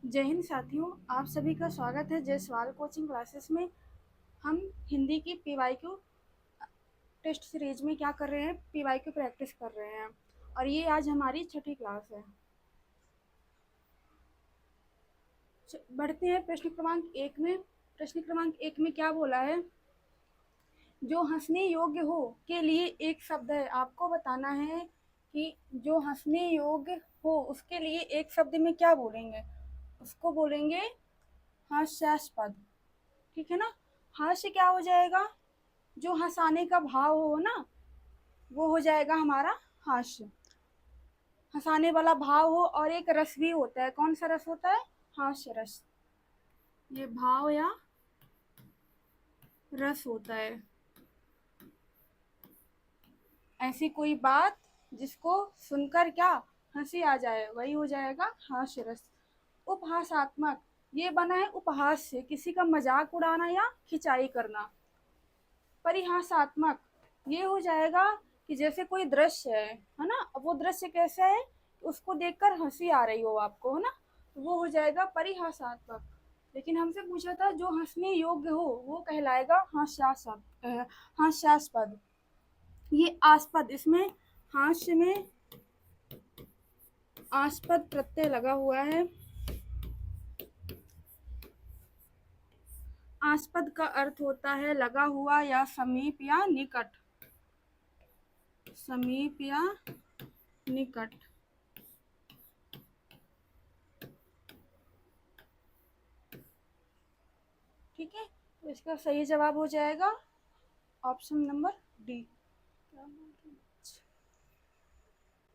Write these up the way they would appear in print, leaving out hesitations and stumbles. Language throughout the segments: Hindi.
जय हिंद साथियों, आप सभी का स्वागत है जयसवाल कोचिंग क्लासेस में। हम हिंदी की पीवाईक्यू टेस्ट सीरीज में क्या कर रहे हैं, पीवाईक्यू प्रैक्टिस कर रहे हैं और ये आज हमारी छठी क्लास है। बढ़ते हैं प्रश्न क्रमांक एक में। प्रश्न क्रमांक एक में क्या बोला है? जो हंसने योग्य हो के लिए एक शब्द है। आपको बताना है कि जो हंसने योग्य हो उसके लिए एक शब्द में क्या बोलेंगे। उसको बोलेंगे हास्यास्पद। ठीक है ना। हास्य क्या हो जाएगा? जो हंसाने का भाव हो ना, वो हो जाएगा हमारा हास्य। हंसाने वाला भाव हो और एक रस भी होता है। कौन सा रस होता है? हास्य रस। ये भाव या रस होता है। ऐसी कोई बात जिसको सुनकर क्या हंसी आ जाए, वही हो जाएगा हास्य रस। उपहासात्मक, ये बना है उपहास से, किसी का मजाक उड़ाना या खिंचाई करना। परिहासात्मक, ये हो जाएगा कि जैसे कोई दृश्य है ना, अब वो दृश्य कैसा है, उसको देखकर हंसी आ रही हो आपको, है ना, तो वो हो जाएगा परिहासात्मक। लेकिन हमसे पूछा था जो हंसने योग्य हो वो कहलाएगा हास्यास्पद। हास्यास्पद, ये आस्पद, इसमें हास्य में आस्पद प्रत्यय लगा हुआ है। आस्पद का अर्थ होता है लगा हुआ या समीप या निकट। समीप या निकट। ठीक है, तो इसका सही जवाब हो जाएगा ऑप्शन नंबर डी।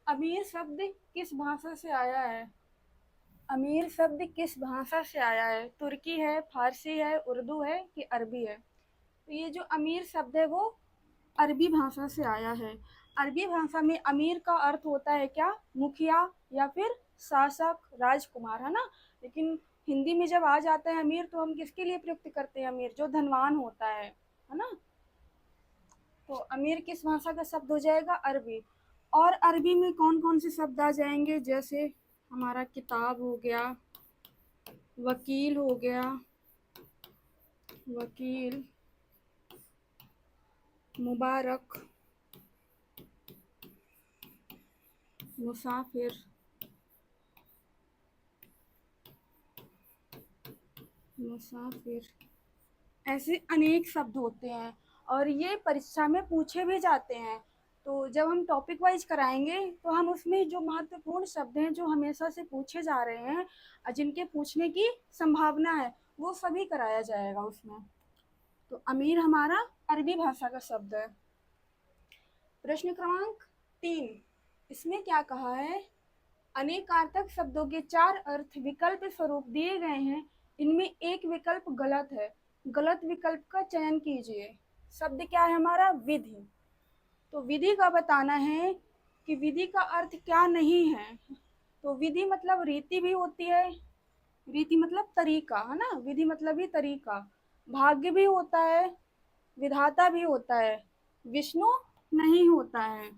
अमीर शब्द किस भाषा से आया है? अमीर शब्द किस भाषा से आया है? तुर्की है, फारसी है, उर्दू है कि अरबी है? तो ये जो अमीर शब्द है वो अरबी भाषा से आया है। अरबी भाषा में अमीर का अर्थ होता है क्या? मुखिया या फिर शासक, राजकुमार, है ना। लेकिन हिंदी में जब आ जाता है अमीर, तो हम किसके लिए प्रयुक्त करते हैं? अमीर जो धनवान होता है ना। तो अमीर किस भाषा का शब्द हो जाएगा? अरबी। और अरबी में कौन कौन से शब्द आ जाएंगे? जैसे हमारा किताब हो गया, वकील हो गया, वकील, मुबारक, मुसाफिर, मुसाफिर, ऐसे अनेक शब्द होते हैं और ये परीक्षा में पूछे भी जाते हैं। तो जब हम टॉपिक वाइज कराएंगे तो हम उसमें जो महत्वपूर्ण शब्द हैं जो हमेशा से पूछे जा रहे हैं और जिनके पूछने की संभावना है, वो सभी कराया जाएगा उसमें। तो अमीर हमारा अरबी भाषा का शब्द है। प्रश्न क्रमांक 3, इसमें क्या कहा है? अनेकार्थक शब्दों के 4 अर्थ विकल्प स्वरूप दिए गए हैं, इनमें एक विकल्प गलत है। गलत विकल्प का चयन कीजिए। शब्द क्या है हमारा? विधि। तो विधि का बताना है कि विधि का अर्थ क्या नहीं है। तो विधि मतलब रीति भी होती है। रीति मतलब तरीका, है ना। विधि मतलब ही तरीका। भाग्य भी होता है, विधाता भी होता है, विष्णु नहीं होता है।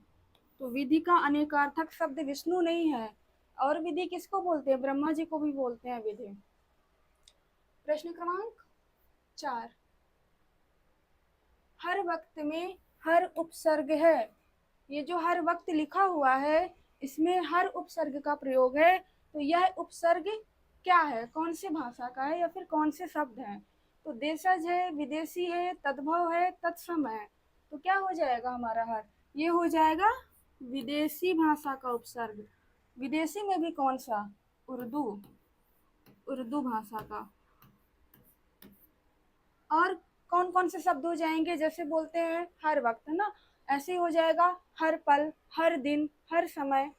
तो विधि का अनेकार्थक शब्द विष्णु नहीं है। और विधि किसको बोलते हैं? ब्रह्मा जी को भी बोलते हैं विधि। प्रश्न क्रमांक 4, हर वक्त में हर उपसर्ग है। ये जो हर वक्त लिखा हुआ है, इसमें हर उपसर्ग का प्रयोग है। तो यह उपसर्ग क्या है? कौन सी भाषा का है या फिर कौन से शब्द हैं? तो देशज है, विदेशी है, तद्भव है, तत्सम है। तो क्या हो जाएगा हमारा हर? ये हो जाएगा विदेशी भाषा का उपसर्ग। विदेशी में भी कौन सा? उर्दू। उर्दू भाषा का। और कौन कौन से शब्द हो जाएंगे? जैसे बोलते हैं हर वक्त, है ना, ऐसे हो जाएगा हर पल, हर दिन, हर समय।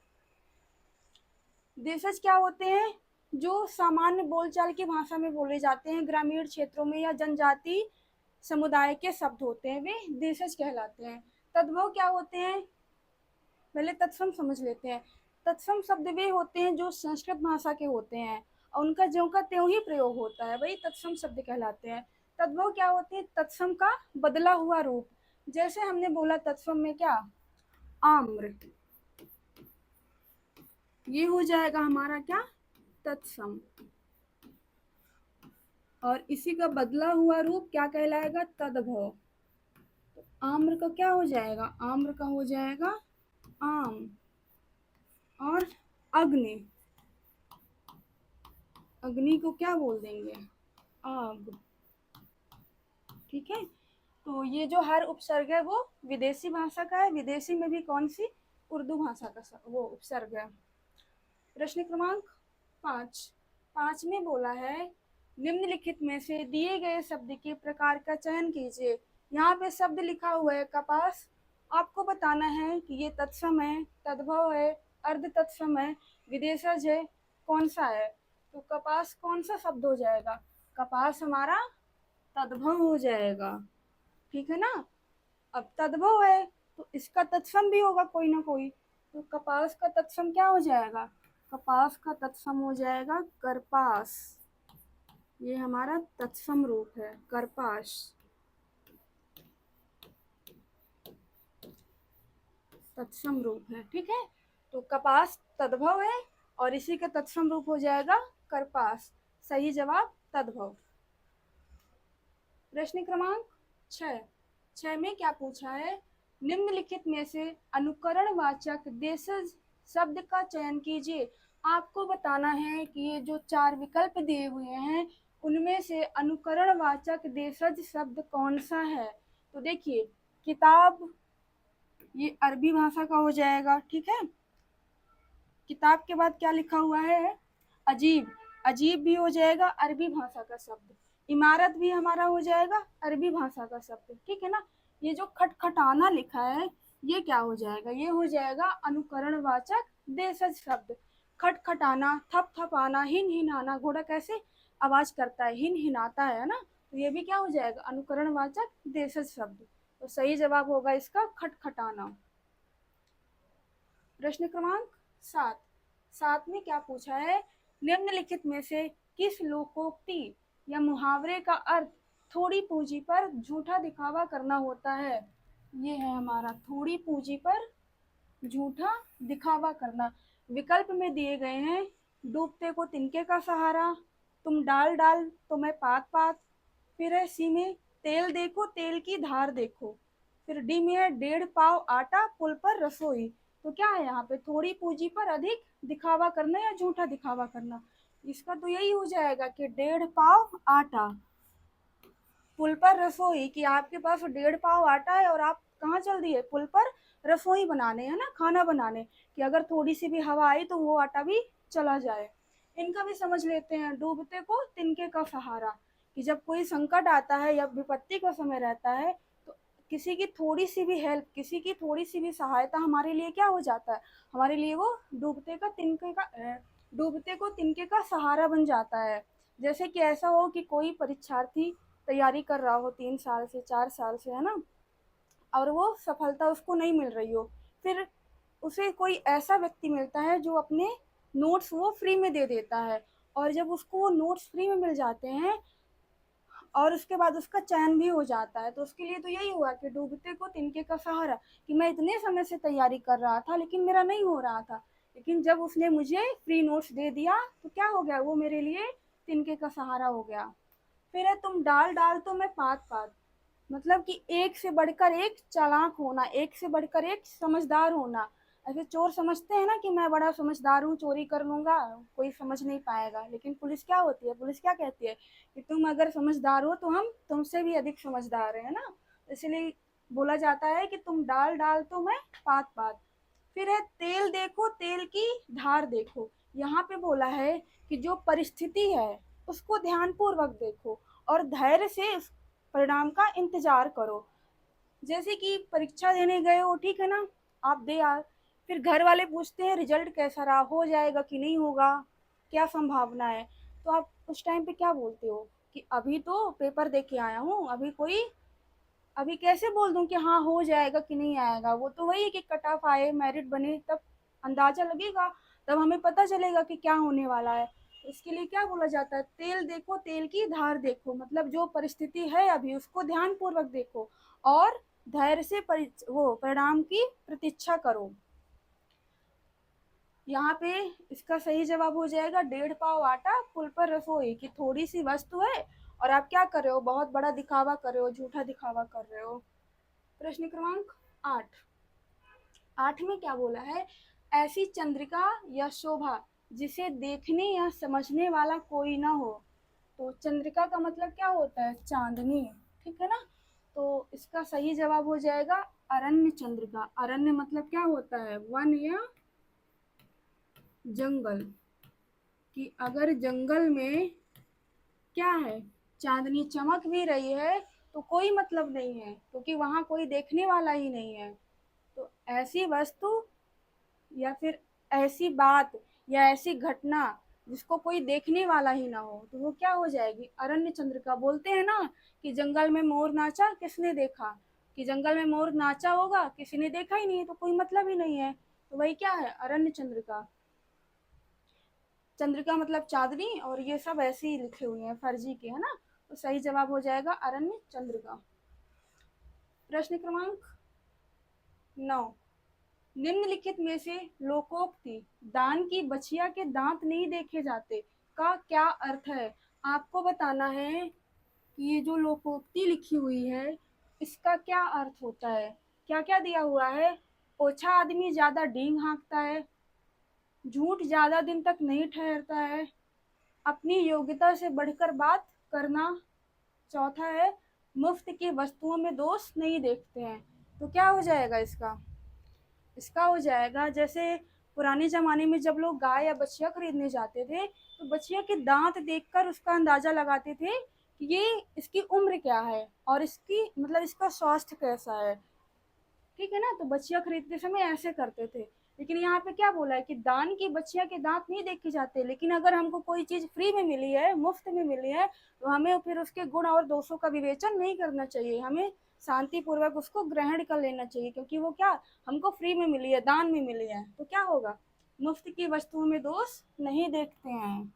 देशज क्या होते हैं? जो सामान्य बोलचाल की भाषा में बोले जाते हैं, ग्रामीण क्षेत्रों में या जनजाति समुदाय के शब्द होते हैं, वे देशज कहलाते हैं। तद्भव क्या होते हैं? पहले तत्सम समझ लेते हैं। तत्सम शब्द वे होते हैं जो संस्कृत भाषा के होते हैं और उनका ज्यों का त्यों ही प्रयोग होता है, वही तत्सम शब्द कहलाते हैं। तद्भव क्या होते हैं? तत्सम का बदला हुआ रूप। जैसे हमने बोला तत्सम में क्या? आम्र, ये हो जाएगा हमारा क्या? तत्सम। और इसी का बदला हुआ रूप क्या कहलाएगा? तद्भव। तो आम्र का क्या हो जाएगा? आम्र का हो जाएगा आम। और अग्नि, अग्नि को क्या बोल देंगे? आग। ठीक है, तो ये जो हर उपसर्ग है वो विदेशी भाषा का है। विदेशी में भी कौन सी? उर्दू भाषा का वो उपसर्ग है। प्रश्न क्रमांक 5। 5 में बोला है निम्नलिखित में से दिए गए शब्द के प्रकार का चयन कीजिए। यहाँ पे शब्द लिखा हुआ है कपास। आपको बताना है कि ये तत्सम है, तद्भव है, अर्ध तत्सम है, विदेशज है, कौन सा है। तो कपास कौन सा शब्द हो जाएगा? कपास हमारा तद्भव हो जाएगा। ठीक है ना? अब तद्भव है तो इसका तत्सम भी होगा कोई ना कोई। तो कपास का तत्सम क्या हो जाएगा? कपास का तत्सम हो जाएगा करपास। ये हमारा तत्सम रूप है, करपास। तत्सम रूप है। ठीक है, तो कपास तद्भव है और इसी का तत्सम रूप हो जाएगा करपास। सही जवाब तद्भव। प्रश्न क्रमांक 6। 6 में क्या पूछा है? निम्नलिखित में से अनुकरण वाचक देशज शब्द का चयन कीजिए। आपको बताना है कि ये जो 4 विकल्प दिए हुए हैं उनमें से अनुकरण वाचक देशज शब्द कौन सा है। तो देखिए, किताब ये अरबी भाषा का हो जाएगा। ठीक है, किताब के बाद क्या लिखा हुआ है? अजीब। अजीब भी हो जाएगा अरबी भाषा का शब्द। इमारत भी हमारा हो जाएगा अरबी भाषा का शब्द। ठीक है ना? ये जो खटखटाना लिखा है ये क्या हो जाएगा? ये हो जाएगा अनुकरण वाचक देशज शब्द। खटखटाना, थप थपाना, हिन हिनाना, घोड़ा कैसे आवाज करता है? हिन हिनाता है ना? तो ये भी क्या हो जाएगा? अनुकरण वाचक देशज शब्द। तो सही जवाब होगा इसका खटखटाना। प्रश्न क्रमांक 7। 7 में क्या पूछा है? निम्नलिखित में से किस लोकोक्ति या मुहावरे का अर्थ थोड़ी पूंजी पर झूठा दिखावा करना होता है? ये है हमारा थोड़ी पूंजी पर झूठा दिखावा करना। विकल्प में दिए गए हैं डूबते को तिनके का सहारा, तुम डाल डाल तो मैं पात पात, फिर है सी में तेल देखो तेल की धार देखो, फिर डी में है 1.5 पाव आटा पुल पर रसोई। तो क्या है यहाँ पे? थोड़ी पूंजी पर अधिक दिखावा करना या झूठा दिखावा करना। इसका तो यही हो जाएगा कि 1.5 पाव आटा पुल पर रसोई, कि आपके पास 1.5 पाव आटा है और आप कहाँ चल दिए? पुल पर रसोई बनाने, है ना, खाना बनाने, कि अगर थोड़ी सी भी हवा आई तो वो आटा भी चला जाए। इनका भी समझ लेते हैं। डूबते को तिनके का सहारा, कि जब कोई संकट आता है या विपत्ति का समय रहता है तो किसी की थोड़ी सी भी हेल्प, किसी की थोड़ी सी भी सहायता हमारे लिए क्या हो जाता है? हमारे लिए वो डूबते को तिनके का सहारा बन जाता है। जैसे कि ऐसा हो कि कोई परीक्षार्थी तैयारी कर रहा हो 3 साल से 4 साल से, है ना, और वो सफलता उसको नहीं मिल रही हो, फिर उसे कोई ऐसा व्यक्ति मिलता है जो अपने नोट्स वो फ्री में दे देता है। और जब उसको वो नोट्स फ्री में मिल जाते हैं और उसके बाद उसका चयन भी हो जाता है, तो उसके लिए तो यही हुआ कि डूबते को तिनके का सहारा, कि मैं इतने समय से तैयारी कर रहा था लेकिन मेरा नहीं हो रहा था, लेकिन जब उसने मुझे फ्री नोट्स दे दिया तो क्या हो गया? वो मेरे लिए तिनके का सहारा हो गया। फिर है तुम डाल डाल तो मैं पात पात, मतलब कि एक से बढ़कर एक चालाक होना, एक से बढ़कर एक समझदार होना। ऐसे चोर समझते हैं ना कि मैं बड़ा समझदार हूँ, चोरी कर लूंगा, कोई समझ नहीं पाएगा। लेकिन पुलिस क्या होती है? पुलिस क्या कहती है कि तुम अगर समझदार हो तो हम तुमसे भी अधिक समझदार है ना। इसलिए बोला जाता है कि तुम डाल डाल तो मैं पात पात। फिर है तेल देखो तेल की धार देखो। यहाँ पे बोला है कि जो परिस्थिति है उसको ध्यानपूर्वक देखो और धैर्य से परिणाम का इंतजार करो। जैसे कि परीक्षा देने गए हो, ठीक है ना, आप दे आ, फिर घर वाले पूछते हैं रिजल्ट कैसा रहा, हो जाएगा कि नहीं होगा, क्या संभावना है। तो आप उस टाइम पे क्या बोलते हो कि अभी तो पेपर दे के आया हूँ, अभी कैसे बोल दूं कि हाँ हो जाएगा कि नहीं आएगा। वो तो वही है कि कट ऑफ आए, मेरिट बने, तब अंदाजा लगेगा, तब हमें पता चलेगा कि क्या होने वाला है। इसके लिए क्या बोला जाता है? तेल देखो तेल की धार देखो, मतलब जो परिस्थिति है अभी उसको ध्यान पूर्वक देखो और धैर्य से वो परिणाम की प्रतीक्षा करो। यहाँ पे इसका सही जवाब हो जाएगा 1.5 पाव आटा पुल पर रसोई, कि थोड़ी सी वस्तु है और आप क्या कर रहे हो, बहुत बड़ा दिखावा कर रहे हो, झूठा दिखावा कर रहे हो। प्रश्न क्रमांक 8। 8 में क्या बोला है, ऐसी चंद्रिका या शोभा जिसे देखने या समझने वाला कोई ना हो। तो चंद्रिका का मतलब क्या होता है, चांदनी, ठीक है ना। तो इसका सही जवाब हो जाएगा अरण्य चंद्रिका। अरण्य मतलब क्या होता है, वन या जंगल। कि अगर जंगल में क्या है, चांदनी चमक भी रही है तो कोई मतलब नहीं है, क्योंकि वहां कोई देखने वाला ही नहीं है। तो ऐसी वस्तु या फिर ऐसी बात या ऐसी घटना जिसको कोई देखने वाला ही ना हो, तो वो क्या हो जाएगी, अरण्य चंद्रिका। बोलते हैं ना कि जंगल में मोर नाचा, किसने देखा, कि जंगल में मोर नाचा होगा, किसी ने देखा ही नहीं, तो कोई मतलब ही नहीं है। तो वही क्या है, अरण्य चंद्रिका। चंद्रिका मतलब चांदनी, और ये सब ऐसे ही लिखे हुए हैं फर्जी के, है ना। तो सही जवाब हो जाएगा अरण्य चंद्रिका। प्रश्न क्रमांक 9। निम्नलिखित में से लोकोक्ति दान की बछिया के दांत नहीं देखे जाते का क्या अर्थ है। आपको बताना है कि ये जो लोकोक्ति लिखी हुई है इसका क्या अर्थ होता है। क्या क्या दिया हुआ है, ओछा आदमी ज्यादा डींग हाँकता है, झूठ ज्यादा दिन तक नहीं ठहरता है, अपनी योग्यता से बढ़कर बात करना, चौथा है मुफ्त की वस्तुओं में दोष नहीं देखते हैं। तो क्या हो जाएगा इसका, इसका हो जाएगा जैसे पुराने ज़माने में जब लोग गाय या बछिया खरीदने जाते थे तो बछिया के दांत देखकर उसका अंदाज़ा लगाते थे कि ये इसकी उम्र क्या है और इसकी मतलब इसका स्वास्थ्य कैसा है, ठीक है ना। तो बछिया खरीदते समय ऐसे करते थे। लेकिन यहाँ पे क्या बोला है कि दान की बछिया के दांत नहीं देखे जाते, लेकिन अगर हमको कोई चीज़ फ्री में मिली है, मुफ्त में मिली है, तो हमें फिर उसके गुण और दोषों का विवेचन नहीं करना चाहिए, हमें शांतिपूर्वक उसको ग्रहण कर लेना चाहिए, क्योंकि वो क्या हमको फ्री में मिली है, दान में मिली है। तो क्या होगा, मुफ्त की वस्तुओं में दोष नहीं देखते हैं।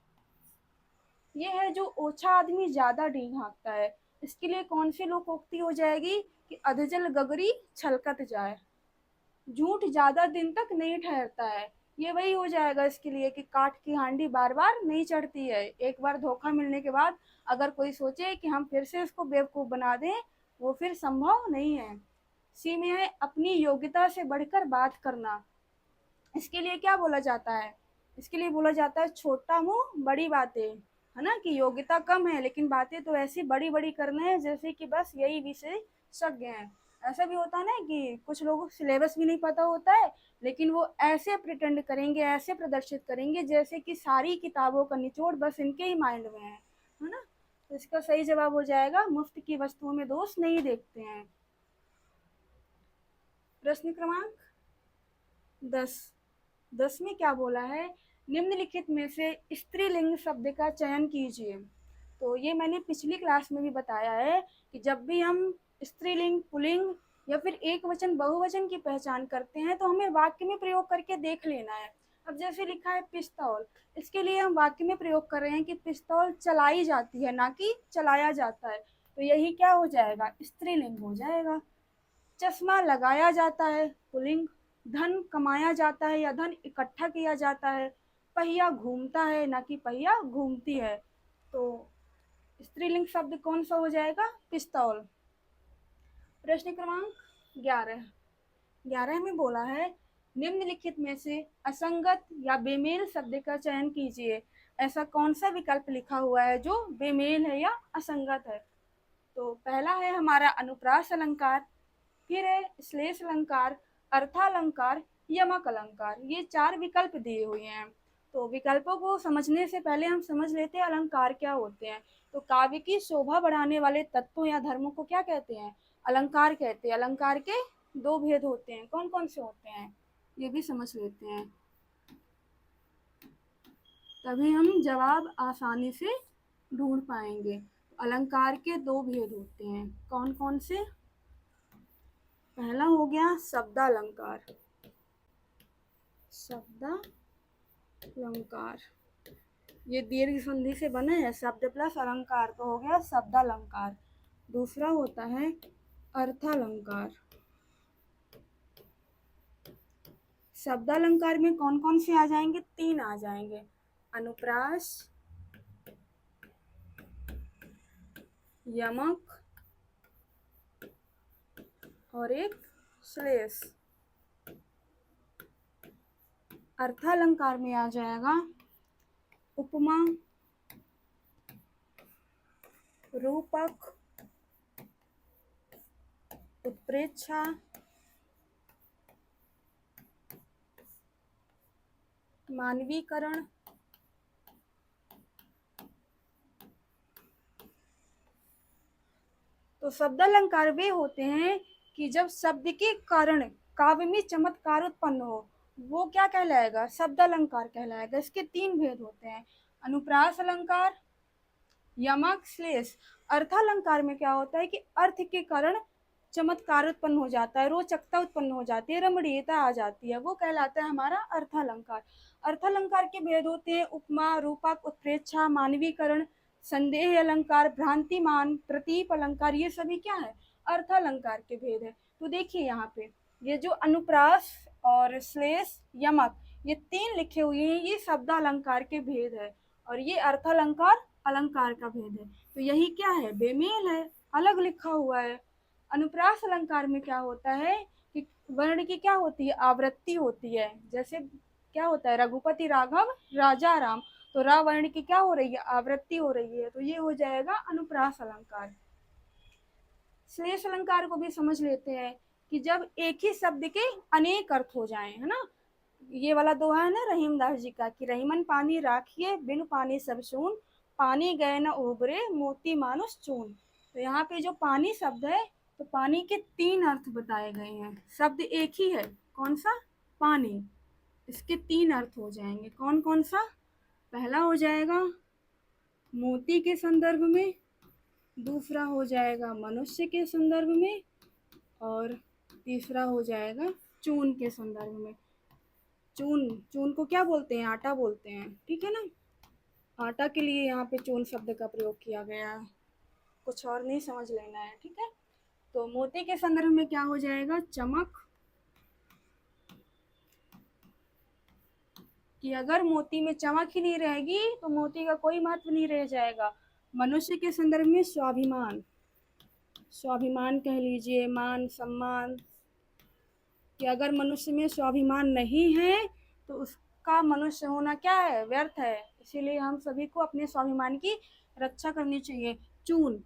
ये है जो ओछा आदमी ज्यादा ढींग हाँकता है, इसके लिए कौन सी लोकोक्ति हो जाएगी कि अधजल गगरी छलकत जाए, झूठ ज्यादा दिन तक नहीं ठहरता है। ये वही हो जाएगा इसके लिए कि काठ की हांडी बार बार नहीं चढ़ती है। एक बार धोखा मिलने के बाद अगर कोई सोचे कि हम फिर से इसको बेवकूफ बना दें, वो फिर संभव नहीं है। सी में है अपनी योग्यता से बढ़कर बात करना। इसके लिए क्या बोला जाता है, इसके लिए बोला जाता है छोटा मुंह बड़ी बातें, है ना। कि योग्यता कम है लेकिन बातें तो ऐसी बड़ी बड़ी करना है जैसे कि बस यही विशेषज्ञ हैं। ऐसा भी होता है ना कि कुछ लोगों को सिलेबस भी नहीं पता होता है, लेकिन वो ऐसे प्रिटेंड करेंगे, ऐसे प्रदर्शित करेंगे जैसे कि सारी किताबों का निचोड़ बस इनके ही माइंड में है ना। तो इसका सही जवाब हो जाएगा मुफ्त की वस्तुओं में दोष नहीं देखते हैं। प्रश्न क्रमांक 10। 10 में क्या बोला है, निम्नलिखित में से स्त्रीलिंग शब्द का चयन कीजिए। तो ये मैंने पिछली क्लास में भी बताया है कि जब भी हम स्त्रीलिंग, पुल्लिंग या फिर एक वचन बहुवचन की पहचान करते हैं तो हमें वाक्य में प्रयोग करके देख लेना है। अब जैसे लिखा है पिस्तौल, इसके लिए हम वाक्य में प्रयोग कर रहे हैं कि पिस्तौल चलाई जाती है, ना कि चलाया जाता है। तो यही क्या हो जाएगा, स्त्रीलिंग हो जाएगा। चश्मा लगाया जाता है, पुल्लिंग। धन कमाया जाता है या धन इकट्ठा किया जाता है। पहिया घूमता है, ना कि पहिया घूमती है। तो स्त्रीलिंग शब्द कौन सा हो जाएगा, पिस्तौल। प्रश्न क्रमांक 11। 11 में बोला है निम्नलिखित में से असंगत या बेमेल शब्द का चयन कीजिए। ऐसा कौन सा विकल्प लिखा हुआ है जो बेमेल है या असंगत है। तो पहला है हमारा अनुप्रास अलंकार, फिर है श्लेष अलंकार, अर्थालंकार, यमक अलंकार। ये 4 विकल्प दिए हुए हैं। तो विकल्पों को समझने से पहले हम समझ लेते हैं अलंकार क्या होते हैं। तो काव्य की शोभा बढ़ाने वाले तत्वों या धर्मों को क्या कहते हैं, अलंकार कहते हैं। अलंकार के 2 भेद होते हैं, कौन कौन से होते हैं ये भी समझ लेते हैं, तभी हम जवाब आसानी से ढूंढ पाएंगे। अलंकार के 2 भेद होते हैं, कौन कौन से। पहला हो गया शब्दालंकार। शब्दालंकार ये दीर्घ संधि से बने हैं, शब्द प्लस अलंकार, तो हो गया शब्दालंकार। दूसरा होता है अर्थालंकार। शब्दालंकार में कौन कौन से आ जाएंगे, 3 आ जाएंगे, अनुप्रास, यमक और एक श्लेष। अर्थालंकार में आ जाएगा उपमा, रूपक, उत्प्रेक्षा, मानवीकरण, तो शब्दालंकार वे होते हैं कि जब शब्द के कारण काव्य में चमत्कार उत्पन्न हो, वो क्या कहलाएगा? शब्दालंकार कहलाएगा। इसके तीन भेद होते हैं, अनुप्रास अलंकार, यमक, श्लेष। अर्थालंकार में क्या होता है कि अर्थ के कारण चमत्कार उत्पन्न हो जाता है, रोचकता उत्पन्न हो जाती है, रमणीयता आ जाती है, वो कहलाता है हमारा अर्थालंकार। अर्थालंकार के भेद होते हैं उपमा, रूपक, उत्प्रेक्षा, मानवीकरण, संदेह अलंकार, भ्रांतिमान, प्रतीप अलंकार। ये सभी क्या है? अर्थालंकार के भेद है। तो देखिए यहाँ पे ये जो अनुप्रास और श्लेष, यमक, ये तीन लिखे हुए हैं, ये शब्दालंकार के भेद है, और ये अर्थालंकार अलंकार का भेद है। तो यही क्या है? बेमेल है, अलग लिखा हुआ है। अनुप्रास अलंकार में क्या होता है कि वर्ण की क्या होती है? आवृत्ति होती है। जैसे क्या होता है? रघुपति राघव राजा राम, तो रा वर्ण की क्या हो रही है? आवृत्ति हो रही है, तो ये हो जाएगा अनुप्रास अलंकार। श्लेष अलंकार को भी समझ लेते हैं कि जब एक ही शब्द के अनेक अर्थ हो जाएं, है ना। ये वाला दोहा है ना रहीमदास जी का कि रहीमन पानी राखिए बिन पानी सब सून, पानी गए न उबरे मोती मानुष चून। तो यहाँ पे जो पानी शब्द है, तो पानी के तीन अर्थ बताए गए हैं। शब्द एक ही है, कौन सा? पानी। इसके तीन अर्थ हो जाएंगे, कौन कौन सा? पहला हो जाएगा मोती के संदर्भ में, दूसरा हो जाएगा मनुष्य के संदर्भ में, और तीसरा हो जाएगा चून के संदर्भ में। चून, चून को क्या बोलते हैं? आटा बोलते हैं, ठीक है ना। आटा के लिए यहाँ पे चून शब्द का प्रयोग किया गया है, कुछ और नहीं समझ लेना है, ठीक है। तो मोती के संदर्भ में क्या हो जाएगा? चमक, कि अगर मोती में चमक ही नहीं रहेगी तो मोती का कोई महत्व नहीं रह जाएगा। मनुष्य के संदर्भ में स्वाभिमान, स्वाभिमान कह लीजिए, मान सम्मान, कि अगर मनुष्य में स्वाभिमान नहीं है तो उसका मनुष्य होना क्या है? व्यर्थ है। इसीलिए हम सभी को अपने स्वाभिमान की रक्षा करनी चाहिए। चून,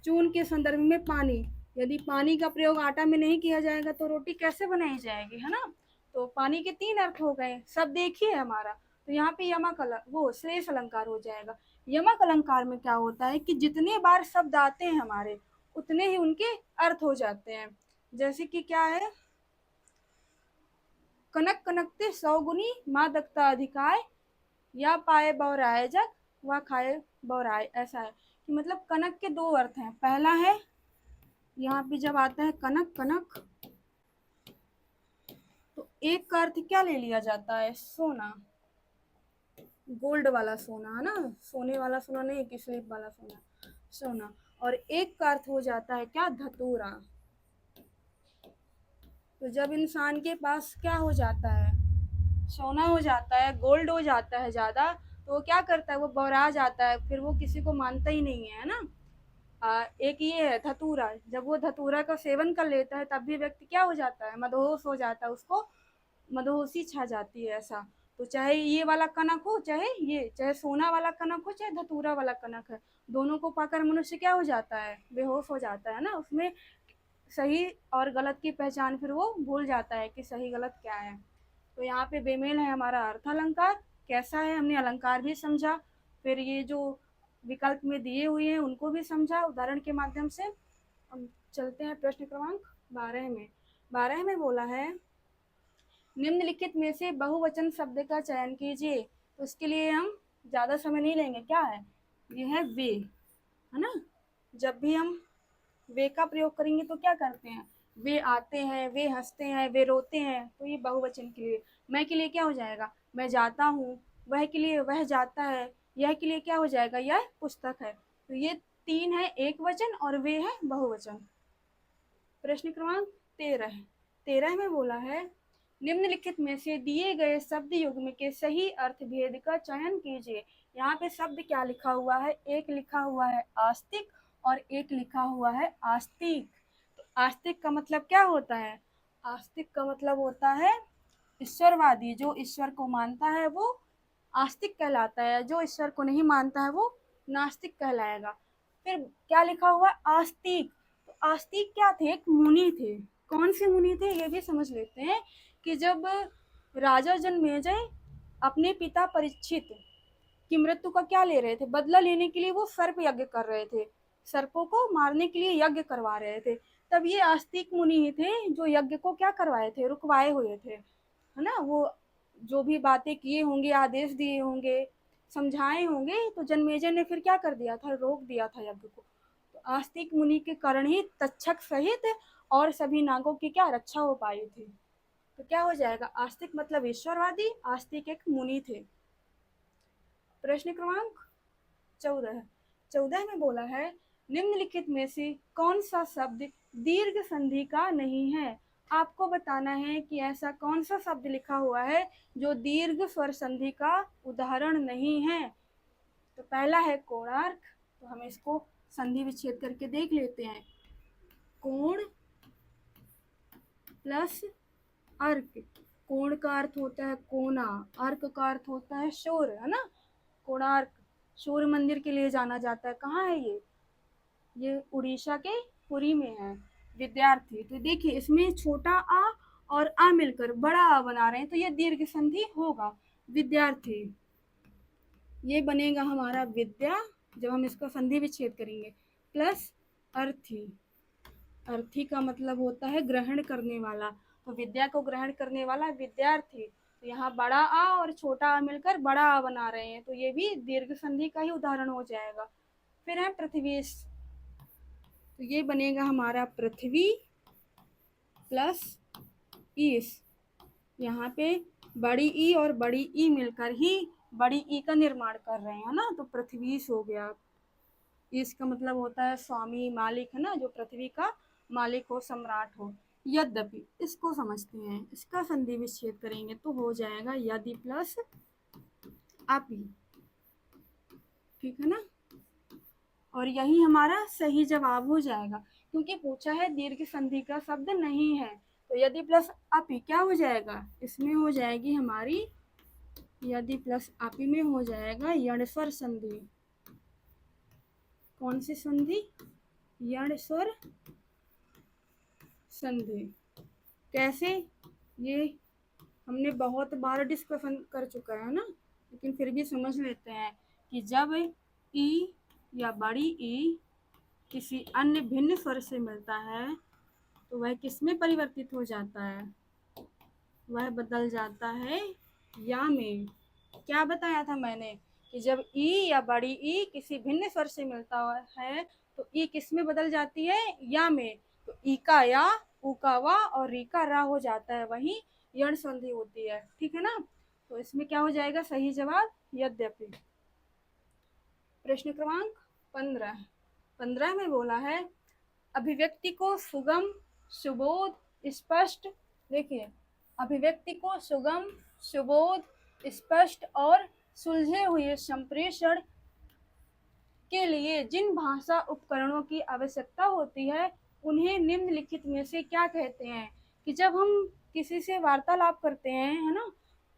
चून के संदर्भ में पानी, यदि पानी का प्रयोग आटा में नहीं किया जाएगा तो रोटी कैसे बनाई जाएगी, है ना। तो पानी के तीन अर्थ हो गए, शब्द एक ही है हमारा। तो यहाँ पे यमक वो श्लेष अलंकार हो जाएगा। यमक अलंकार में क्या होता है कि जितने बार शब्द आते हैं हमारे, उतने ही उनके अर्थ हो जाते हैं। जैसे कि क्या है? कनक कनकते 100 गुनी, माँ दक्ता अधिकाय, या पाए बौराए जग, व खाए बौराए। ऐसा है कि मतलब कनक के दो अर्थ हैं। पहला है यहाँ पे जब आता है कनक, कनक, तो एक का अर्थ क्या ले लिया जाता है? सोना, गोल्ड वाला सोना, है ना, सोने वाला सोना नहीं कि स्लीप वाला सोना, सोना। और एक का अर्थ हो जाता है क्या? धतूरा। तो जब इंसान के पास क्या हो जाता है? सोना हो जाता है, गोल्ड हो जाता है ज़्यादा, तो वो क्या करता है? वो बौरा जाता है, फिर वो किसी को मानता ही नहीं है ना। एक ये है धतूरा, जब वो धतूरा का सेवन कर लेता है तब भी व्यक्ति क्या हो जाता है? मदहोश हो जाता है, उसको मदहोशी छा जाती है। ऐसा तो चाहे ये वाला कनक हो, चाहे सोना वाला कनक हो, चाहे धतूरा वाला कनक है, दोनों को पाकर मनुष्य क्या हो जाता है? बेहोश हो जाता है ना। उसमें सही और गलत की पहचान फिर वो भूल जाता है कि सही गलत क्या है। तो यहाँ पे बेमेल है हमारा अर्थालंकार। कैसा है? हमने अलंकार भी समझा, फिर ये जो विकल्प में दिए हुए हैं उनको भी समझा उदाहरण के माध्यम से। हम चलते हैं प्रश्न क्रमांक 12 में। 12 में बोला है निम्नलिखित में से बहुवचन शब्द का चयन कीजिए। तो इसके लिए हम ज़्यादा समय नहीं लेंगे। क्या है? ये है वे, है ना। जब भी हम वे का प्रयोग करेंगे तो क्या करते हैं? वे आते हैं, वे हंसते हैं, वे रोते हैं, तो ये बहुवचन के लिए। मैं के लिए क्या हो जाएगा? मैं जाता हूँ। वह के लिए वह जाता है। यह के लिए क्या हो जाएगा? यह पुस्तक है। तो ये तीन है एक वचन और वे है बहुवचन। प्रश्न क्रमांक 13 में बोला है निम्नलिखित में से दिए गए शब्द युग्म के सही अर्थ भेद का चयन कीजिए। यहाँ पे शब्द क्या लिखा हुआ है, एक लिखा हुआ है आस्तिक और एक लिखा हुआ है आस्तिक। तो आस्तिक का मतलब क्या होता है, आस्तिक का मतलब होता है ईश्वरवादी, जो ईश्वर को मानता है वो आस्तिक कहलाता है, जो ईश्वर को नहीं मानता है वो नास्तिक कहलाएगा। फिर क्या लिखा हुआ है आस्तिक, तो आस्तिक क्या थे, एक मुनि थे। कौन से मुनि थे ये भी समझ लेते हैं कि जब राजा जन्मेजय अपने पिता परीक्षित की मृत्यु का क्या ले रहे थे, बदला लेने के लिए वो सर्प यज्ञ कर रहे थे, सर्पों को मारने के लिए यज्ञ करवा रहे थे, तब ये आस्तिक मुनि ही थे जो यज्ञ को क्या करवाए थे, रुकवाए हुए थे, है ना। वो जो भी बातें किए होंगे, आदेश दिए होंगे, समझाए होंगे, तो जन्मेजय ने फिर क्या कर दिया था, रोक दिया था यज्ञ को। तो आस्तिक मुनि के कारण ही तक्षक सहित और सभी नागों की क्या रक्षा हो पाई थी। तो क्या हो जाएगा, आस्तिक मतलब ईश्वरवादी, आस्तिक एक मुनि थे। प्रश्न क्रमांक 14, 14 में बोला है निम्नलिखित में से कौन सा शब्द दीर्घ संधि का नहीं है। आपको बताना है कि ऐसा कौन सा शब्द लिखा हुआ है जो दीर्घ स्वर संधि का उदाहरण नहीं है। तो पहला है कोणार्क, तो हम इसको संधि विच्छेद करके देख लेते हैं। कोण प्लस अर्क, कोण का अर्थ होता है कोना, अर्क का अर्थ होता है शोर, है ना। कोणार्क सूर्य मंदिर के लिए जाना जाता है, कहाँ है ये उड़ीसा के पुरी में है। विद्यार्थी, तो देखिए इसमें छोटा आ और आ मिलकर बड़ा आ बना रहे हैं, तो ये दीर्घ संधि होगा। विद्यार्थी, ये बनेगा हमारा विद्या, जब हम इसका संधि विच्छेद करेंगे, प्लस अर्थी, अर्थी का मतलब होता है ग्रहण करने वाला, तो विद्या को ग्रहण करने वाला विद्यार्थी। तो यहाँ बड़ा आ और छोटा आ मिलकर बड़ा आ बना रहे हैं, तो ये भी दीर्घ संधि का ही उदाहरण हो जाएगा। फिर है पृथ्वीश, तो ये बनेगा हमारा पृथ्वी प्लस ईश, यहाँ पे बड़ी ई और बड़ी ई मिलकर ही बड़ी ई का निर्माण कर रहे हैं ना, तो पृथ्वीश हो गया। इसका मतलब होता है स्वामी, मालिक, है ना, जो पृथ्वी का मालिक हो, सम्राट हो। यद्यपि इसको समझते हैं, इसका संधि विच्छेद करेंगे तो हो जाएगा यदि प्लस अपि, ठीक है ना। और यही हमारा सही जवाब हो जाएगा, क्योंकि पूछा है दीर्घ संधि का शब्द नहीं है, तो यदि प्लस अपि क्या हो जाएगा, इसमें हो जाएगी हमारी, यदि प्लस अपि में हो जाएगा यणस्वर संधि। कौन सी संधि, यणस्वर संधि। कैसे, ये हमने बहुत बार डिस्कशन कर चुका है ना, लेकिन फिर भी समझ लेते हैं कि जब ई या बड़ी ई किसी अन्य भिन्न स्वर से मिलता है तो वह किस में परिवर्तित हो जाता है, वह बदल जाता है या में। क्या बताया था मैंने कि जब ई या बड़ी ई किसी भिन्न स्वर से मिलता है तो ई किस में बदल जाती है, या में। तो ई का या, ऊ का वा और री का रा हो जाता है, वही यण संधि होती है, ठीक है ना। तो इसमें क्या हो जाएगा सही जवाब यद्यपि। प्रश्न क्रमांक 15, 15 में बोला है अभिव्यक्ति को सुगम, सुबोध, स्पष्ट, देखिए अभिव्यक्ति को सुगम, सुबोध, स्पष्ट और सुलझे हुए संप्रेषण के लिए जिन भाषा उपकरणों की आवश्यकता होती है उन्हें निम्नलिखित में से क्या कहते हैं। कि जब हम किसी से वार्तालाप करते हैं, है ना,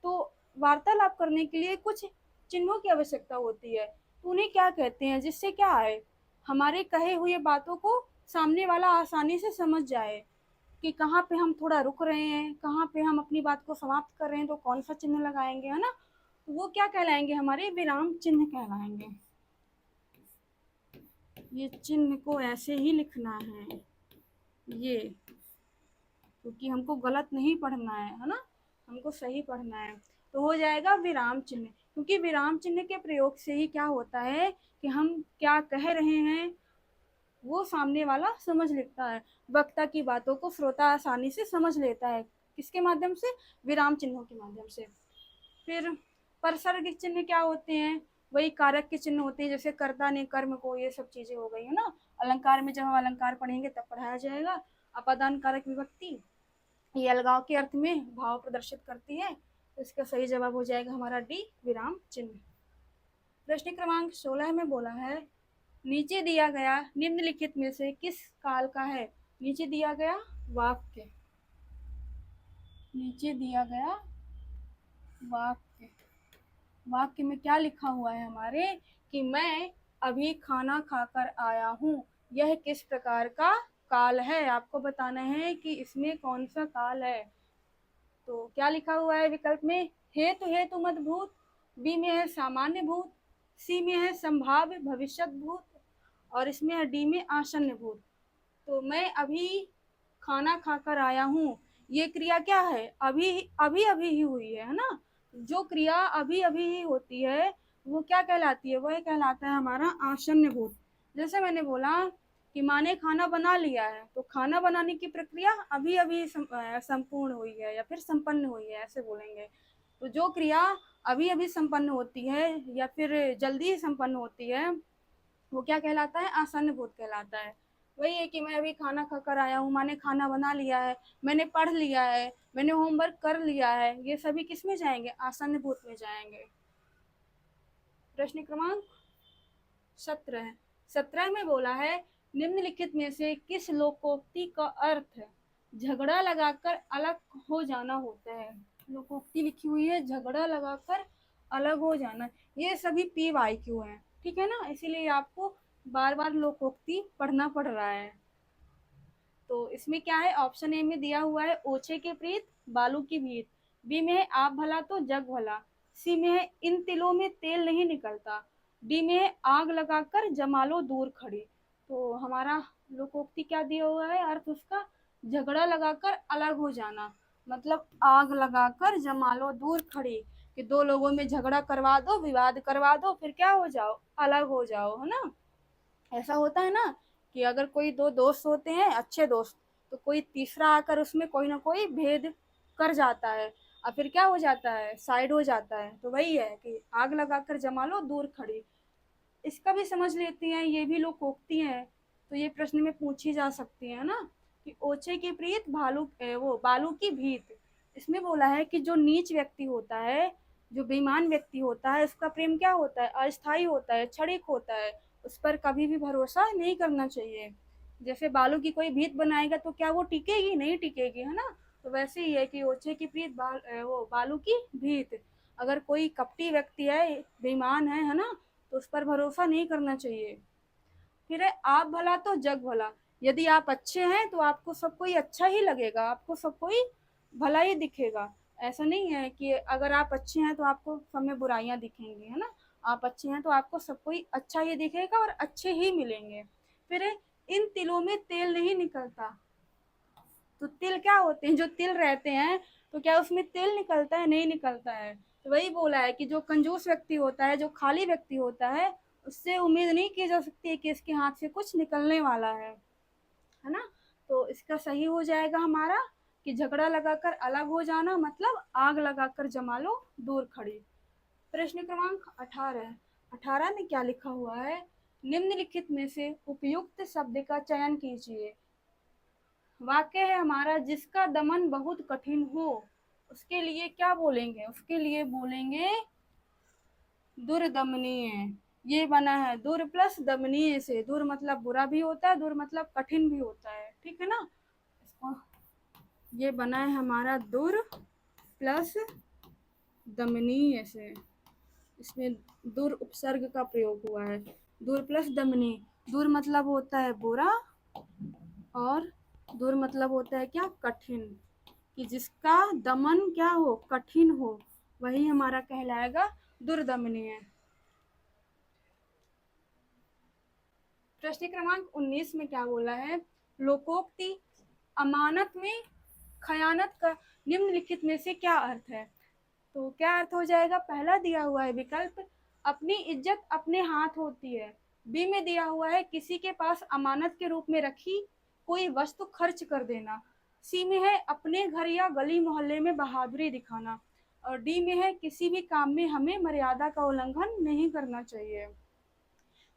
तो वार्तालाप करने के लिए कुछ चिन्हों की आवश्यकता होती है, तो उन्हें क्या कहते हैं, जिससे क्या आए, हमारे कहे हुए बातों को सामने वाला आसानी से समझ जाए कि कहाँ पे हम थोड़ा रुक रहे हैं, कहाँ पे हम अपनी बात को समाप्त कर रहे हैं, तो कौन सा चिन्ह लगाएंगे, है ना। वो क्या कहलाएंगे, हमारे विराम चिन्ह कहलाएंगे। ये चिन्ह को ऐसे ही लिखना है, ये, क्योंकि हमको गलत नहीं पढ़ना है ना, हमको सही पढ़ना है। तो हो जाएगा विराम चिन्ह, क्योंकि विराम चिन्ह के प्रयोग से ही क्या होता है कि हम क्या कह रहे हैं वो सामने वाला समझ लेता है, वक्ता की बातों को श्रोता आसानी से समझ लेता है, किसके माध्यम से, विराम चिन्हों के माध्यम से। फिर परसर्ग चिन्ह क्या होते हैं, वही कारक के चिन्ह होते हैं, जैसे कर्ता ने कर्म को, ये सब चीजें हो गई है ना। अलंकार में जब हम अलंकार पढ़ेंगे तब पढ़ाया जाएगा। अपादान कारक विभक्ति, ये अलगाव के अर्थ में भाव प्रदर्शित करती है। तो इसका सही जवाब हो जाएगा हमारा डी, विराम चिन्ह। प्रश्न क्रमांक 16 में बोला है, नीचे दिया गया निम्नलिखित में से किस काल का है। नीचे दिया गया वाक्य, नीचे दिया गया वाक्य, वाक्य में क्या लिखा हुआ है हमारे कि मैं अभी खाना खाकर आया हूँ, यह किस प्रकार का काल है। आपको बताना है कि इसमें कौन सा काल है। तो क्या लिखा हुआ है विकल्प में, हेतु हेतु मत भूत, बी में है सामान्य भूत, सी में है संभाव्य भविष्यत भूत, और इसमें है डी में आसन्न भूत। तो मैं अभी खाना खाकर आया हूँ, ये क्रिया क्या है, अभी अभी अभी ही हुई है ना। जो क्रिया अभी अभी ही होती है वो क्या कहलाती है, वह कहलाता है हमारा आसन्न भूत। जैसे मैंने बोला कि माँ ने खाना बना लिया है, तो खाना बनाने की प्रक्रिया अभी अभी संपूर्ण हुई है या फिर संपन्न हुई है, ऐसे बोलेंगे। तो जो क्रिया अभी अभी संपन्न होती है या फिर जल्दी संपन्न होती है वो क्या कहलाता है, आसन्न भूत कहलाता है। वही है कि मैं अभी खाना खाकर आया हूँ, मैंने खाना बना लिया है, मैंने पढ़ लिया है, मैंने होमवर्क कर लिया है, ये सभी किस में जाएंगे, आसन्न भूत में जाएंगे। प्रश्न क्रमांक 17 में बोला है, निम्नलिखित में से किस लोकोक्ति का अर्थ झगड़ा लगाकर अलग हो जाना होता है। लोकोक्ति लिखी हुई है झगड़ा लगाकर अलग हो जाना, ये सभी पी वाई क्यू है, ठीक है ना, इसीलिए आपको बार बार लोकोक्ति पढ़ना पड़ रहा है। तो इसमें क्या है, ऑप्शन ए में दिया हुआ है ओछे के प्रीत बालू की भीत, बी में है आप भला तो जग भला, सी में है इन तिलों में तेल नहीं निकलता, डी में है आग लगाकर जमा लो दूर खड़ी। तो हमारा लोकोक्ति क्या दिया हुआ है, अर्थ उसका झगड़ा लगाकर अलग हो जाना, मतलब आग लगाकर जमा लो दूर खड़ी, कि दो लोगों में झगड़ा करवा दो, विवाद करवा दो, फिर क्या हो जाओ, अलग हो जाओ, है ना। ऐसा होता है ना कि अगर कोई दो दोस्त होते हैं अच्छे दोस्त, तो कोई तीसरा आकर उसमें कोई ना कोई भेद कर जाता है और फिर क्या हो जाता है, साइड हो जाता है। तो वही है कि आग लगाकर जमा लो दूर खड़ी। इसका भी समझ लेते हैं, ये भी लोकोक्ति है, तो ये प्रश्न में पूछी जा सकती है ना कि ओछे की प्रीत वो बालू की भीत। इसमें बोला है कि जो नीच व्यक्ति होता है, जो बेईमान व्यक्ति होता है, उसका प्रेम क्या होता है, अस्थायी होता है, क्षणिक होता है, उस पर कभी भी भरोसा नहीं करना चाहिए। जैसे बालू की कोई भीत बनाएगा तो क्या वो टिकेगी, नहीं टिकेगी, है ना। तो वैसे ही है कि ओछे की प्रीत वो बालू की भीत। अगर कोई कपटी व्यक्ति है, बेईमान है ना, तो उस पर भरोसा नहीं करना चाहिए। फिर है आप भला तो जग भला, यदि आप अच्छे हैं तो आपको सब कोई अच्छा ही लगेगा, आपको सब कोई भला ही दिखेगा। ऐसा नहीं है कि अगर आप अच्छे हैं तो आपको सब में बुराइयां दिखेंगी, है ना। आप अच्छे हैं तो आपको सब कोई अच्छा ही दिखेगा और अच्छे ही मिलेंगे। फिर है, इन तिलों में तेल नहीं निकलता। तो तिल क्या होते हैं, जो तिल रहते हैं, तो क्या उसमें तेल निकलता है, नहीं निकलता है। तो वही बोला है कि जो कंजूस व्यक्ति होता है, जो खाली व्यक्ति होता है, उससे उम्मीद नहीं की जा सकती है कि इसके हाथ से कुछ निकलने वाला है ना। तो इसका सही हो जाएगा हमारा कि झगड़ा लगाकर अलग हो जाना, मतलब आग लगाकर जमा लो दूर खड़ी। प्रश्न क्रमांक 18 में क्या लिखा हुआ है, निम्नलिखित में से उपयुक्त शब्द का चयन कीजिए। वाक्य है हमारा, जिसका दमन बहुत कठिन हो, उसके लिए क्या बोलेंगे, उसके लिए बोलेंगे दुर्दमनीय। ये बना है दुर प्लस दमनीय से, दुर मतलब बुरा भी होता है, दुर मतलब कठिन भी होता है, ठीक है ना। इसको ये बना है हमारा दुर प्लस दमनीय से, इसमें दुर उपसर्ग का प्रयोग हुआ है। दुर प्लस दमनीय, दुर मतलब होता है बुरा और दुर मतलब होता है क्या, कठिन, कि जिसका दमन क्या हो, कठिन हो, वही हमारा कहलाएगा दुर्दमनीय। प्रश्न क्रमांक 19 में क्या बोला है, लोकोक्ति अमानत में खयानत का निम्नलिखित में से क्या अर्थ है। तो क्या अर्थ हो जाएगा, पहला दिया हुआ है विकल्प, अपनी इज्जत अपने हाथ होती है, बी में दिया हुआ है किसी के पास अमानत के रूप में रखी कोई वस्तु खर्च कर देना, सी में है अपने घर या गली मोहल्ले में बहादुरी दिखाना, और डी में है किसी भी काम में हमें मर्यादा का उल्लंघन नहीं करना चाहिए।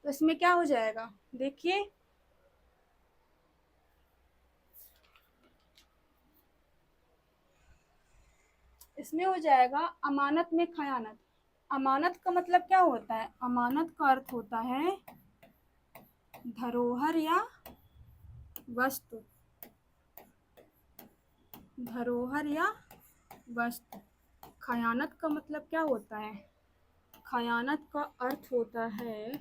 तो इसमें क्या हो जाएगा, देखिए इसमें हो जाएगा अमानत में खयानत। अमानत का मतलब क्या होता है? अमानत का अर्थ होता है धरोहर या वस्तु। धरोहर या वस्तु। खयानत का मतलब क्या होता है? खयानत का अर्थ होता है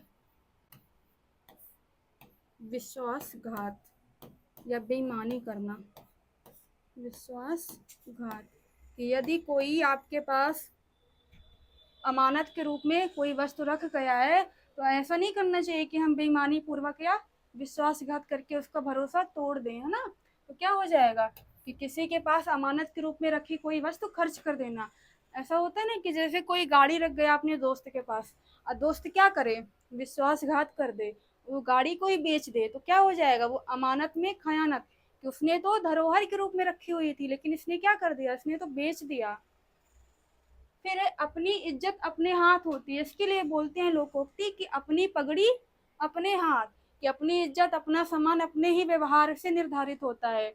विश्वासघात या बेईमानी करना। विश्वासघात कि यदि कोई आपके पास अमानत के रूप में कोई वस्तु रख गया है तो ऐसा नहीं करना चाहिए कि हम बेईमानी पूर्वक या विश्वासघात करके उसका भरोसा तोड़ दें, है ना। तो क्या हो जाएगा कि किसी के पास अमानत के रूप में रखी कोई वस्तु खर्च कर देना। ऐसा होता है ना कि जैसे कोई गाड़ी रख गया अपने दोस्त के पास और दोस्त क्या करे, विश्वासघात कर दे, वो गाड़ी को ही बेच दे, तो क्या हो जाएगा, वो अमानत में खयानत कि उसने तो धरोहर के रूप में रखी हुई थी लेकिन इसने क्या कर दिया, इसने तो बेच दिया। फिर अपनी इज्जत अपने हाथ होती है, इसके लिए बोलते हैं लोकोक्ति कि अपनी पगड़ी अपने हाथ, कि अपनी इज्जत अपना सम्मान अपने ही व्यवहार से निर्धारित होता है,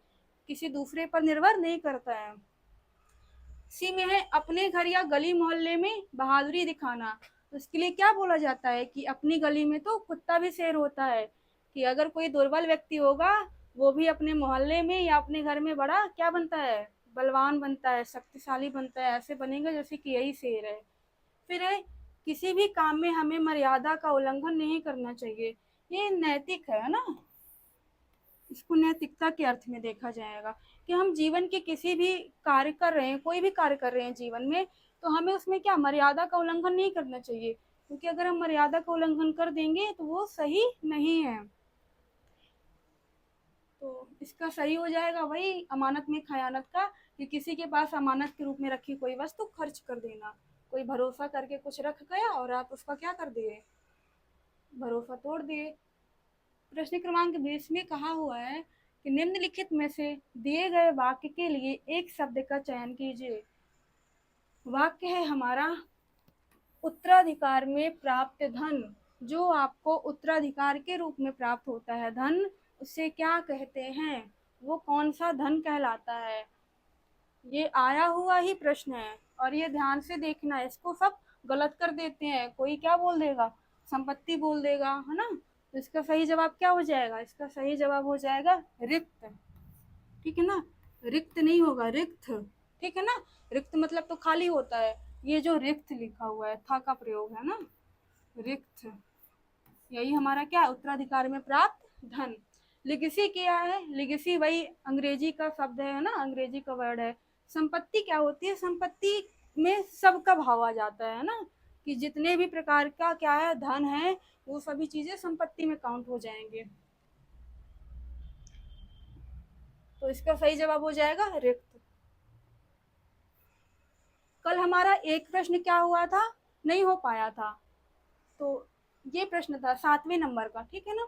किसी दूसरे पर निर्भर नहीं करता है। सी में है अपने घर या गली मोहल्ले में बहादुरी दिखाना। तो इसके लिए क्या बोला जाता है कि अपनी गली में तो कुत्ता भी शेर होता है, कि अगर कोई दुर्बल व्यक्ति होगा वो भी अपने मोहल्ले में या अपने घर में बड़ा क्या बनता है, बलवान बनता है, शक्तिशाली बनता है, ऐसे बनेगा जैसे कि यही शेर है। फिर है किसी भी काम में हमें मर्यादा का उल्लंघन नहीं करना चाहिए, ये नैतिक है ना। इसको नैतिकता के अर्थ में देखा जाएगा कि हम जीवन के किसी भी कार्य कर रहे हैं, कोई भी कार्य कर रहे हैं जीवन में, तो हमें उसमें क्या मर्यादा का उल्लंघन नहीं करना चाहिए, क्योंकि अगर हम मर्यादा का उल्लंघन कर देंगे तो वो सही नहीं है। तो इसका सही हो जाएगा वही अमानत में खयानत का, कि किसी के पास अमानत के रूप में रखी कोई वस्तु खर्च कर देना। कोई भरोसा करके कुछ रख गया और आप उसका क्या कर दिए, भरोसा तोड़ दिए। प्रश्न क्रमांक 20 में कहा हुआ है कि निम्नलिखित में से दिए गए वाक्य के लिए एक शब्द का चयन कीजिए। वाक्य है हमारा उत्तराधिकार में प्राप्त धन। जो आपको उत्तराधिकार के रूप में प्राप्त होता है धन, उसे क्या कहते हैं, वो कौन सा धन कहलाता है। ये आया हुआ ही प्रश्न है और ये ध्यान से देखना है, इसको सब गलत कर देते हैं। कोई क्या बोल देगा, संपत्ति बोल देगा, है ना। तो इसका सही जवाब क्या हो जाएगा, इसका सही जवाब हो जाएगा रिक्त। ठीक है ना, रिक्त नहीं होगा, रिक्त। ठीक है ना, रिक्त मतलब तो खाली होता है, ये जो रिक्त लिखा हुआ है था का प्रयोग है ना, रिक्त। यही हमारा क्या, उत्तराधिकार में प्राप्त धन। लिगेसी क्या है, लिगेसी वही अंग्रेजी का शब्द है ना, अंग्रेजी का वर्ड है। संपत्ति क्या होती है, संपत्ति में सबका भाव आ जाता है ना, कि जितने भी प्रकार का क्या है धन है वो सभी चीजें संपत्ति में काउंट हो जाएंगे। तो इसका सही जवाब हो जाएगा रिक्त। कल हमारा एक प्रश्न क्या हुआ था, नहीं हो पाया था, तो ये प्रश्न था 7वें नंबर का, ठीक है ना।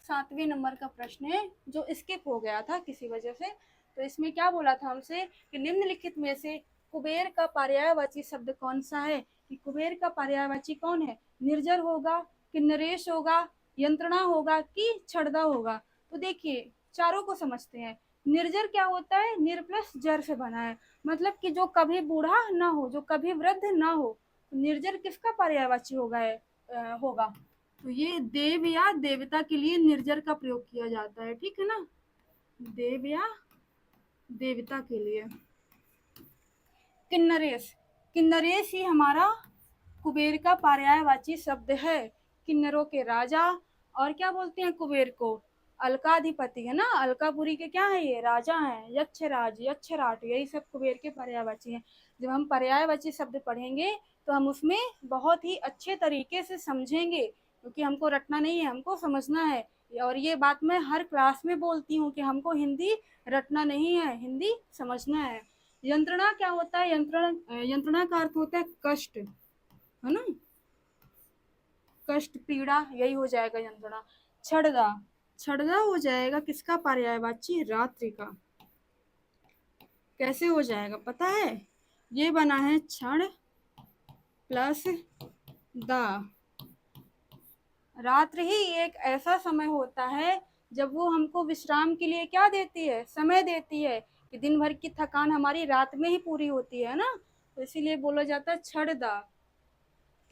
7वें नंबर का प्रश्न है जो स्किप हो गया था किसी वजह से। तो इसमें क्या बोला था हमसे कि निम्नलिखित में से कुबेर का पर्यायवाची शब्द कौन सा है, कि कुबेर का पर्यायवाची कौन है, निर्जर होगा कि नरेश होगा, यंत्रणा होगा कि छड़दा होगा। तो देखिए चारों को समझते हैं। निर्जर क्या होता है, निर प्लस जर से बना है, मतलब कि जो कभी बूढ़ा ना हो, जो कभी वृद्ध ना हो। तो निर्जर किसका पर्यायवाची होगा। तो ये देव या देवता के लिए निर्जर का प्रयोग किया जाता है, ठीक है ना, देव या देवता के लिए। किन्नरेश, किन्नरेश ही हमारा कुबेर का पर्यायवाची शब्द है। किन्नरों के राजा, और क्या बोलते हैं कुबेर को, अलकाधिपति, है ना, अलकापुरी के क्या है ये राजा हैं, यक्षराज, यक्षराट, यही सब कुबेर के पर्यायवाची हैं। जब हम पर्यायवाची शब्द पढ़ेंगे तो हम उसमें बहुत ही अच्छे तरीके से समझेंगे, क्योंकि हमको रटना नहीं है, हमको समझना है। और ये बात मैं हर क्लास में बोलती हूँ कि हमको हिंदी रटना नहीं है, हिंदी समझना है। यंत्रणा क्या होता है, यंत्रणा का अर्थ होता है कष्ट, है ना, कष्ट पीड़ा, यही हो जाएगा यंत्रणा। छड़दा, छड़दा हो जाएगा किसका पर्यायवाची, रात्रि का। कैसे हो जाएगा पता है, ये बना है क्षण प्लस दा। रात्रि ही एक ऐसा समय होता है जब वो हमको विश्राम के लिए क्या देती है, समय देती है, कि दिन भर की थकान हमारी रात में ही पूरी होती है ना, तो इसीलिए बोला जाता है छठदा,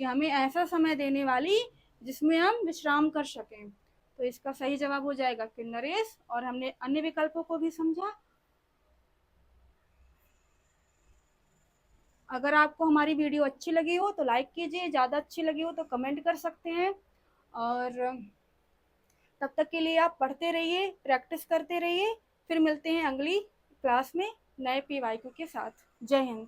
कि हमें ऐसा समय देने वाली जिसमें हम विश्राम कर सकें। तो इसका सही जवाब हो जाएगा कि नरेश, और हमने अन्य विकल्पों को भी समझा। अगर आपको हमारी वीडियो अच्छी लगी हो तो लाइक कीजिए, ज़्यादा अच्छी लगी हो तो कमेंट कर सकते हैं। और तब तक के लिए आप पढ़ते रहिए, प्रैक्टिस करते रहिए। फिर मिलते हैं अगली क्लास में नए पीवाईक्यू के साथ। जय हिंद।